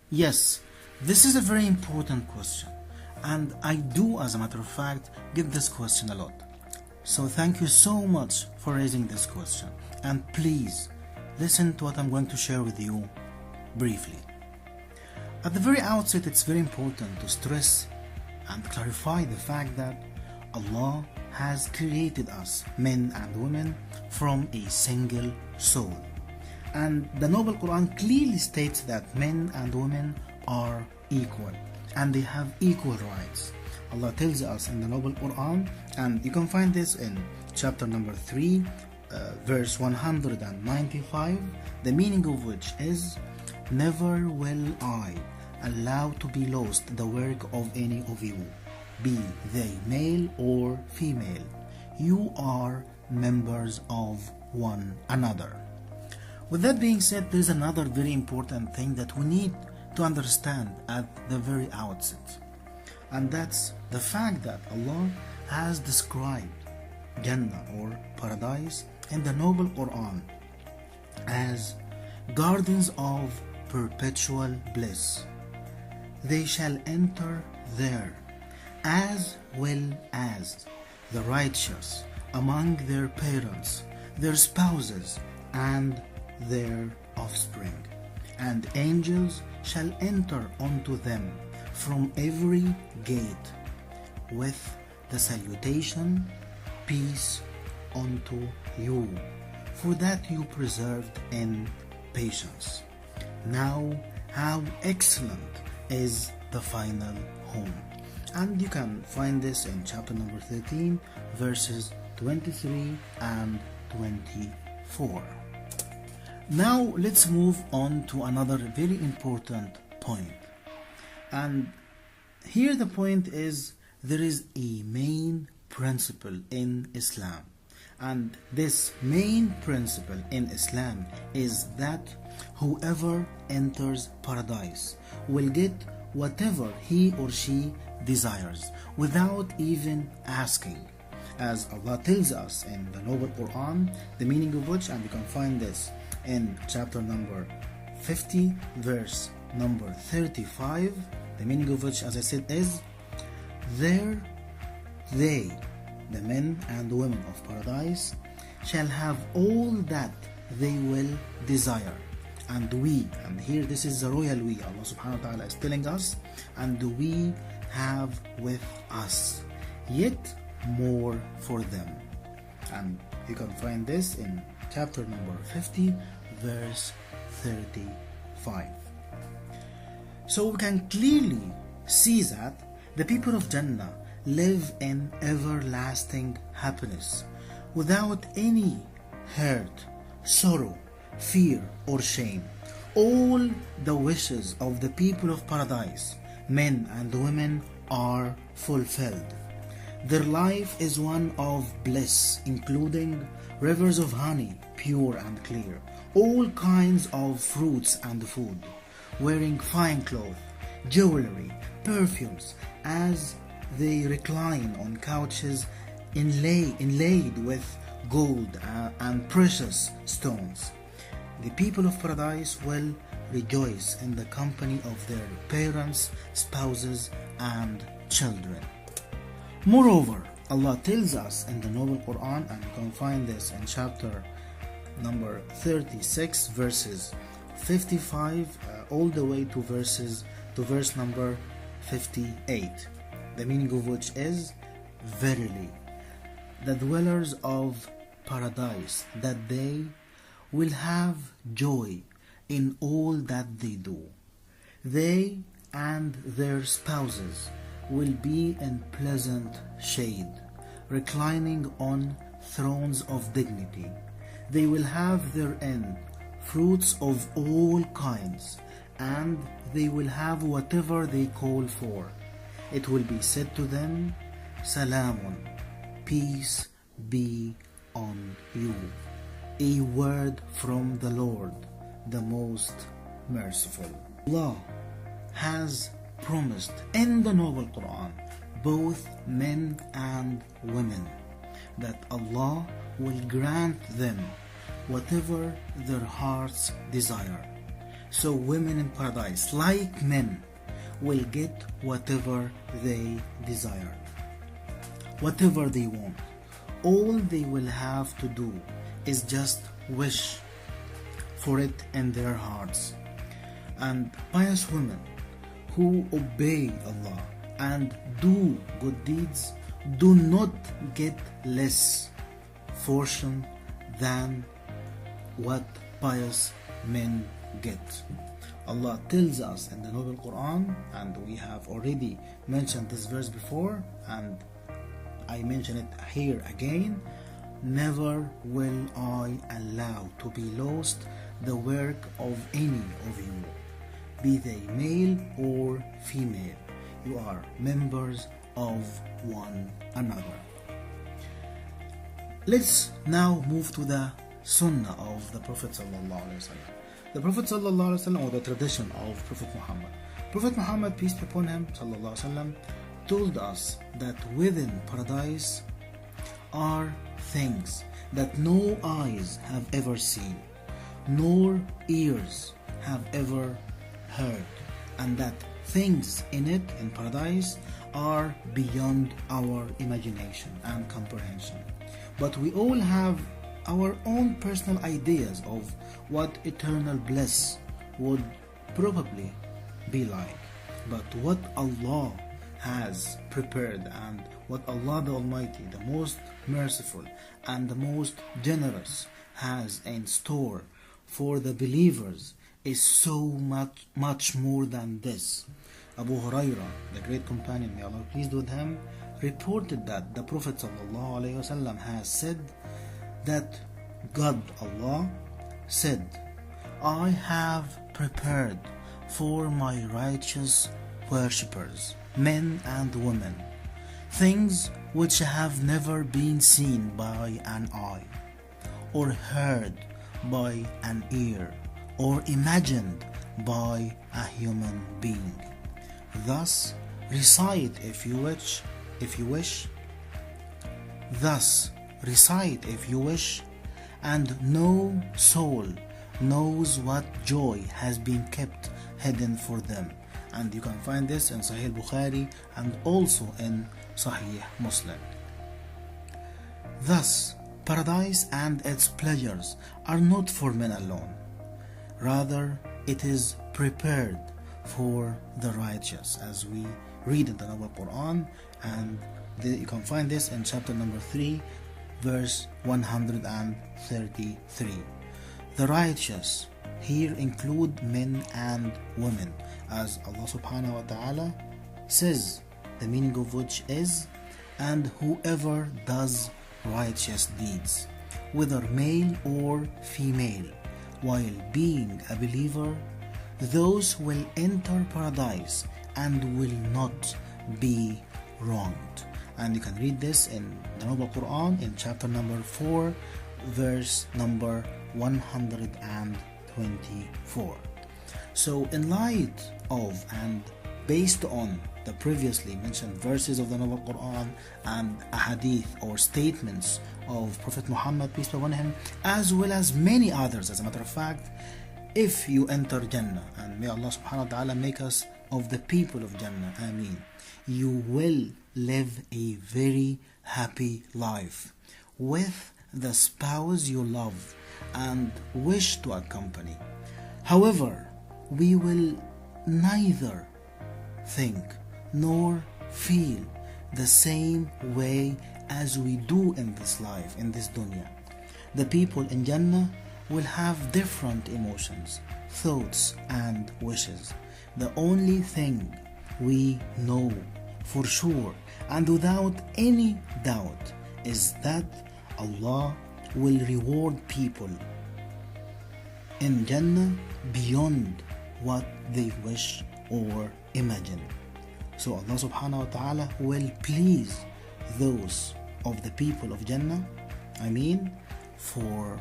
Yes, this is a very important question, and I do, as a matter of fact, get this question a lot. So thank you so much for raising this question, and please listen to what I'm going to share with you briefly. At the very outset, it's very important to stress and clarify the fact that Allah has created us, men and women, from a single soul. And the Noble Quran clearly states that men and women are equal and they have equal rights. Allah tells us in the Noble Quran, and you can find this in chapter number 3, verse 195, the meaning of which is, "Never will I allow to be lost the work of any of you, be they male or female. You are members of one another." With that being said, there is another very important thing that we need to understand at the very outset, and that's the fact that Allah has described Jannah or Paradise in the Noble Quran as gardens of perpetual bliss. They shall enter there, as well as the righteous among their parents, their spouses, and their offspring. And angels shall enter unto them from every gate with the salutation, "Peace unto you, for that you preserved in patience." Now, how excellent is the final home. And you can find this in chapter number 13, verses 23 and 24. Now let's move on to another very important point. And here the point is, there is a main principle in Islam. And this main principle in Islam is that whoever enters paradise will get whatever he or she desires without even asking. As Allah tells us in the Noble Quran, the meaning of which, and you can find this in chapter number 50, verse number 35, the meaning of which, as I said, is, "There they, the men and women of paradise, shall have all that they will desire. And we," and here this is the royal we, Allah subhanahu wa ta'ala is telling us, "and we have with us yet more for them." And you can find this in chapter number 50, verse 35. So we can clearly see that the people of Jannah live in everlasting happiness without any hurt, sorrow, fear, or shame. All the wishes of the people of paradise, men and women, are fulfilled. Their life is one of bliss, including rivers of honey, pure and clear, all kinds of fruits and food, wearing fine clothes, jewelry, perfumes, as they recline on couches inlaid with gold and precious stones. The people of paradise will rejoice in the company of their parents, spouses, and children. Moreover, Allah tells us in the Noble Quran, and you can find this in chapter number 36, verses 55 all the way to verse number 58, the meaning of which is, "Verily, the dwellers of paradise, that they will have joy in all that they do. They and their spouses will be in pleasant shade, reclining on thrones of dignity. They will have therein fruits of all kinds, and they will have whatever they call for. It will be said to them, Salamun, peace be on you. A word from the Lord, the most merciful." Allah has promised in the Noble Quran, both men and women, that Allah will grant them whatever their hearts desire. So women in paradise, like men, will get whatever they desire, whatever they want. All they will have to do is just wish for it in their hearts. And pious women who obey Allah and do good deeds do not get less fortune than what pious men get. Allah tells us in the Noble Quran, and we have already mentioned this verse before, and I mention it here again: never will I allow to be lost the work of any of you, be they male or female. You are members of one another. Let's now move to the Sunnah of the Prophet sallallahu alaihi wasallam. The Prophet sallallahu alaihi wasallam, or the tradition of Prophet Muhammad. Prophet Muhammad, peace be upon him, sallallahu alaihi wasallam, told us that within paradise are things that no eyes have ever seen, nor ears have ever heard, and that things in it, in paradise, are beyond our imagination and comprehension. But we all have our own personal ideas of what eternal bliss would probably be like. But what Allah has prepared, and what Allah the Almighty, the most merciful and the most generous, has in store for the believers is so much more than this. Abu Hurairah, the great companion, may Allah be pleased with him, reported that the Prophet ﷺ has said that God, Allah, said, I have prepared for my righteous worshippers, men and women, things which have never been seen by an eye, or heard by an ear, or imagined by a human being. Thus recite if you wish. Thus recite if you wish, and no soul knows what joy has been kept hidden for them. And you can find this in Sahih Bukhari and also in Sahih Muslim. Thus, paradise and its pleasures are not for men alone. Rather, it is prepared for the righteous, as we read in the Noble Quran, and you can find this in chapter number 3, verse 133. The righteous here include men and women, as Allah subhanahu wa ta'ala says, the meaning of which is, and whoever does righteous deeds, whether male or female, while being a believer, those will enter paradise and will not be wronged. And you can read this in the Noble Quran in chapter number 4, verse number 124. So in light of and based on the previously mentioned verses of the Noble Quran and ahadith or statements of Prophet Muhammad, peace be upon him, as well as many others, as a matter of fact, if you enter Jannah, and may Allah subhanahu wa ta'ala make us of the people of Jannah, Ameen, you will live a very happy life with the spouse you love and wish to accompany. However, we will neither think nor feel the same way as we do in this life, in this dunya. The people in Jannah will have different emotions, thoughts and wishes. The only thing we know for sure and without any doubt is that Allah will reward people in Jannah beyond what they wish or imagine. So Allah subhanahu wa ta'ala will please those of the people of Jannah, forever.